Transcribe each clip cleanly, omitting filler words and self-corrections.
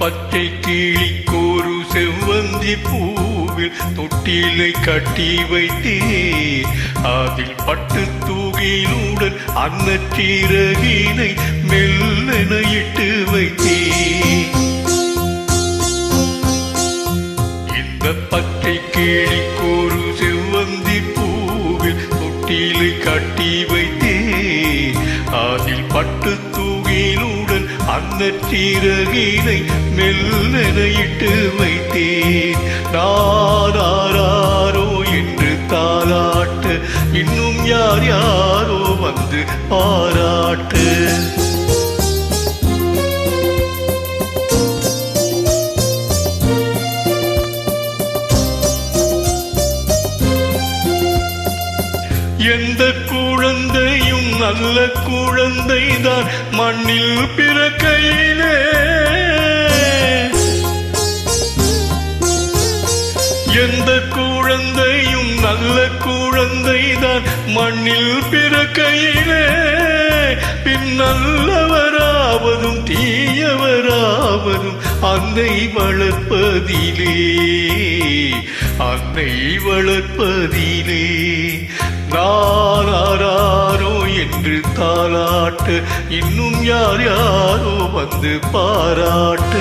பச்சை கிளிக்கோரு செவ்வந்தி பூவில் தொட்டிலை கட்டி வைத்தேன். அதில் பட்டு தூகிலுடன் அன்னச்சீரகினை மெல்லென இட்டு வைத்தேன். இந்த பச்சை கிளிக்கோரு செவ்வந்தி பூவில் தொட்டிலை கட்டி வைத்தேன். அதில் பட்டு தூகிலுடன் அன்னச்சீரகினை மெல்லென இட்டு வைத்தேன். நாராரோ என்று தாலாட்ட இன்னும் யார் யாரோ வந்து பாராட்ட. எந்த குழந்தையும் நல்ல குழந்தைதான் மண்ணில் பிறக்கையிலே. எந்த குழந்தையும் நல்ல குழந்தைதான் மண்ணில் பிறக்கையிலே. பின் நல்லவராவதும் தீயவராவதும் அன்னை வளர்ப்பதிலே, அன்னை வளர்ப்பதிலே. நாராரோ என்று தாலாட்ட இன்னும் யார் யாரோ வந்து பாராட்ட.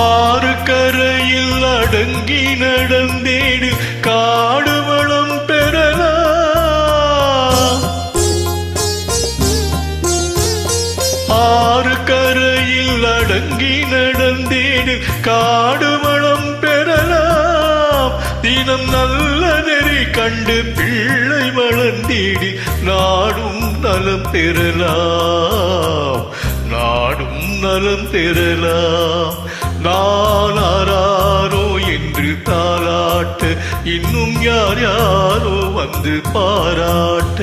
ஆறு கரையில் அடங்கி நடந்தேடு காடு வளம் பெறலாம். ஆறு கரையில் அடங்கி நடந்தேடு காடு வளம் பெறலாம். தினம் நல்ல நெறி கண்டு பிள்ளை வளர்ந்தேடி நாடும் நலம் பெறலாம், நாடும் நலம் பெறலாம். நாராரோ என்று தாலாட்ட இன்னும் யார் யாரோ வந்து பாராட்ட.